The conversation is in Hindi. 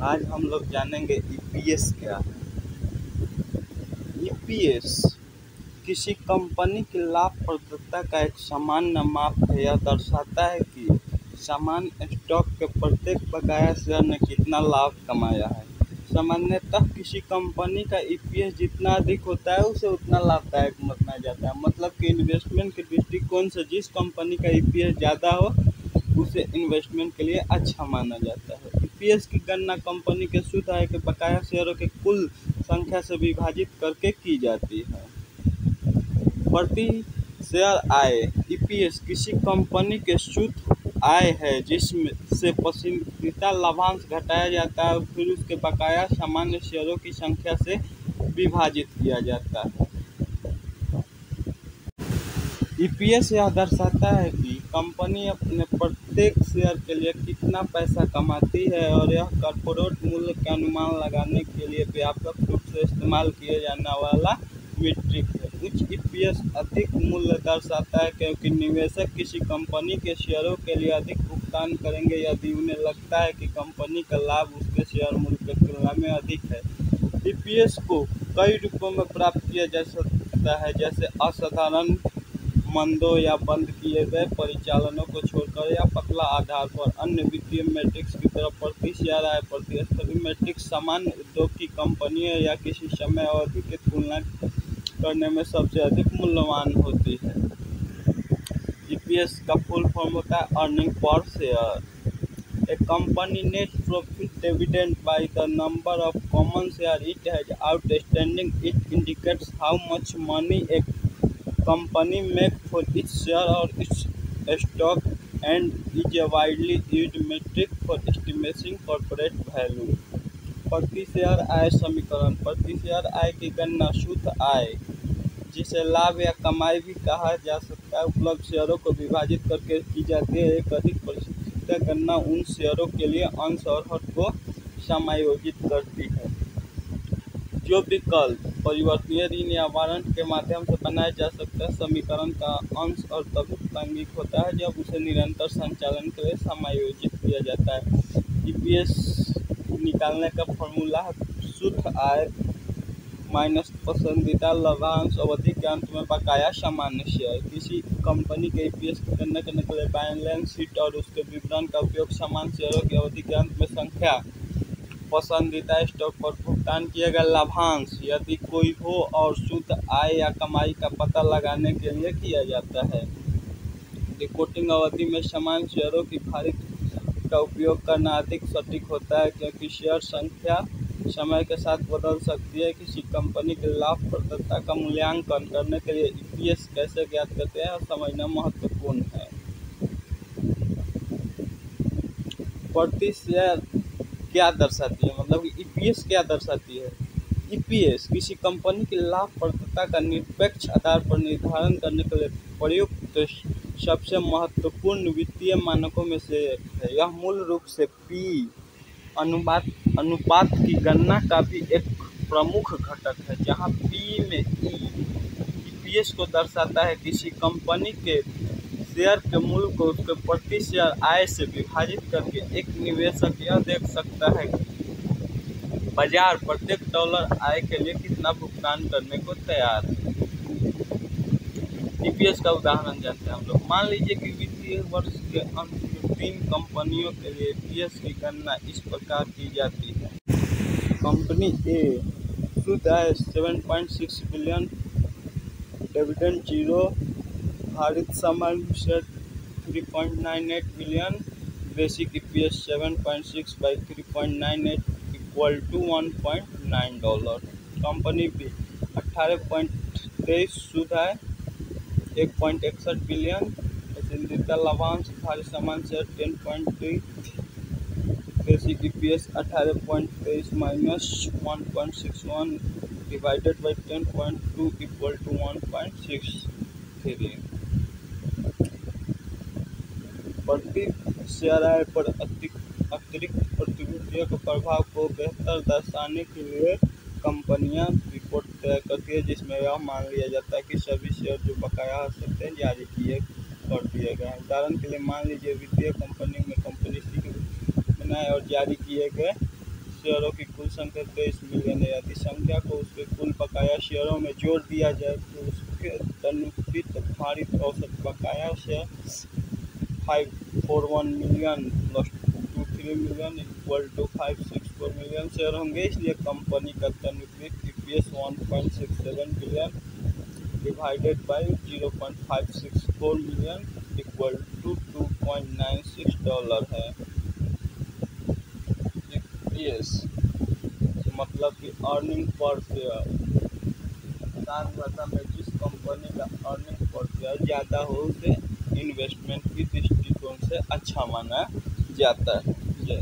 आज हम लोग जानेंगे ईपीएस क्या है। ईपीएस किसी कंपनी की लाभप्रदता का एक सामान्य माप है। यह दर्शाता है कि सामान्य स्टॉक के प्रत्येक बकाया शेयर ने कितना लाभ कमाया है। सामान्यतः किसी कंपनी का ईपीएस जितना अधिक होता है उसे उतना लाभदायक माना जाता है। मतलब कि इन्वेस्टमेंट के दृष्टिकोण से जिस कंपनी का ईपीएस ज़्यादा हो उसे इन्वेस्टमेंट के लिए अच्छा माना जाता है। ईपीएस की गणना कंपनी के शुद्ध आय के बकाया शेयरों के कुल संख्या से विभाजित करके की जाती है। प्रति शेयर आय ईपीएस किसी कंपनी के शुद्ध आय है जिसमें से पसंदीदा लाभांश घटाया जाता है और फिर उसके बकाया सामान्य शेयरों की संख्या से विभाजित किया जाता है। ईपीएस यह दर्शाता है कि कंपनी अपने प्रत्येक शेयर के लिए कितना पैसा कमाती है और यह कॉर्पोरेट मूल्य का अनुमान लगाने के लिए व्यापक रूप से इस्तेमाल किया जाने वाला मीट्रिक है। उच्च ईपीएस अधिक मूल्य दर्शाता है क्योंकि निवेशक किसी कंपनी के शेयरों के लिए अधिक भुगतान करेंगे यदि उन्हें लगता है कि कंपनी का लाभ उसके शेयर मूल्य की तुलना में अधिक है। ईपीएस को कई रूपों में प्राप्त किया जा सकता है, जैसे असाधारण मंदों या बंद किए गए परिचालनों को छोड़कर या पतला आधार पर। अन्य वित्तीय मैट्रिक्स की तरह प्रति शेयर आय प्रतिस्पर्धी मैट्रिक्स सामान्य उद्योग की कंपनियों या किसी समय अवधि की तुलना करने में सबसे अधिक मूल्यवान होती है। ईपीएस का फुल फॉर्म होता है earning per share. A company net profit dividend by the number of common shares it has outstanding. It indicates how much money a company makes for its share or its stock and is a widely used metric for estimating corporate value. प्रति शेयर आय समीकरण। प्रति शेयर आय की गणना शुद्ध आय, जिसे लाभ या कमाई भी कहा जा सकता है, उपलब्ध शेयरों को विभाजित करके की जाती है। एक अधिक परिष्कृत गणना उन शेयरों के लिए अंश और हर को समायोजित करती है। जो विकल्प परिवर्तनीय ऋण या वारंट के माध्यम से बनाया जा सकता है। समीकरण का अंश और तभी प्रासंगिक होता है जब उसे निरंतर संचालन के लिए समायोजित किया जाता है। ईपीएस निकालने का फॉर्मूला है शुद्ध आय माइनस पसंदीदा लाभांश अवधि के अंत में बकाया सामान्य शेयर। किसी कंपनी के ईपीएस की गणना करने के लिए बैलेंस शीट और उसके विवरण का उपयोग सामान्य शेयरों की अवधि के अंत में संख्या, पसंदीदा स्टॉक पर भुगतान किए गए लाभांश यदि कोई हो और शुद्ध आय या कमाई का पता लगाने के लिए किया जाता है। रिपोर्टिंग अवधि में सामान्य शेयरों की भारित का उपयोग करना अधिक सटीक होता है क्योंकि शेयर संख्या समय के साथ बदल सकती है। किसी कंपनी के लाभप्रदता का मूल्यांकन करने के लिए ईपीएस कैसे ज्ञात करते हैं और समझना महत्वपूर्ण है। प्रति शेयर क्या दर्शाती है, मतलब ईपीएस क्या दर्शाती है। ईपीएस किसी कंपनी की लाभप्रदता का निरपेक्ष आधार पर निर्धारण करने के लिए प्रयुक्त सबसे महत्वपूर्ण वित्तीय मानकों में से एक है। यह मूल रूप से पी अनुपात की गणना का भी एक प्रमुख घटक है, जहां पी में ईपीएस को दर्शाता है किसी कंपनी के शेयर के मूल्य को उसके प्रति शेयर आय से विभाजित करके एक निवेशक यह देख सकता है कि बाजार प्रत्येक डॉलर आय के लिए कितना भुगतान करने को तैयार है। ईपीएस का उदाहरण जानते हैं हम लोग। मान लीजिए कि वित्तीय वर्ष के अंत में 3 कंपनियों के लिए ईपीएस की गणना इस प्रकार की जाती है। कंपनी ए शुद्ध आय 7.6 बिलियन, डिविडेंड 0, भारित सामान्य share 3.98 billion, basic EPS 7.6 by 3.98 equal to $1.9। कंपनी बी 18.23 शुद्ध आय 1.61 बिलियन, पसंदीदा लाभांश भारित सामान्य share 10.3, basic EPS 18.23 minus 1.61 divided by 10.2 equal to 1.63। प्रति शेयर आय पर अतिरिक्त प्रतिभूतियों के प्रभाव को बेहतर दर्शाने के लिए कंपनियां रिपोर्ट तैयार करती है, जिसमें यह मान लिया जाता है कि सभी शेयर जो बकाया हो सकते हैं जारी कर दिए गए हैं। उदाहरण के लिए मान लीजिए वित्तीय कंपनी में कंपनी सी के बनाए और जारी किए गए शेयरों की कुल संख्या 23 मिलियन है। यदि संख्या को उसके कुल बकाया शेयरों में जोड़ दिया जाए तो उसके तनकीद भारित औसत बकाया share 541 million plus 23 million equal to 564 million share होंगे। इसलिए कंपनी का तनकीद EPS 1.67 billion divided by 0.564 million equal to $2.96 है। EPS मतलब कि अर्निंग पर शेयर। सात भाषा में जिस कंपनी का अर्निंग पर शेयर ज़्यादा हो उसे इन्वेस्टमेंट की दृष्टिकोण से अच्छा माना जाता है। जय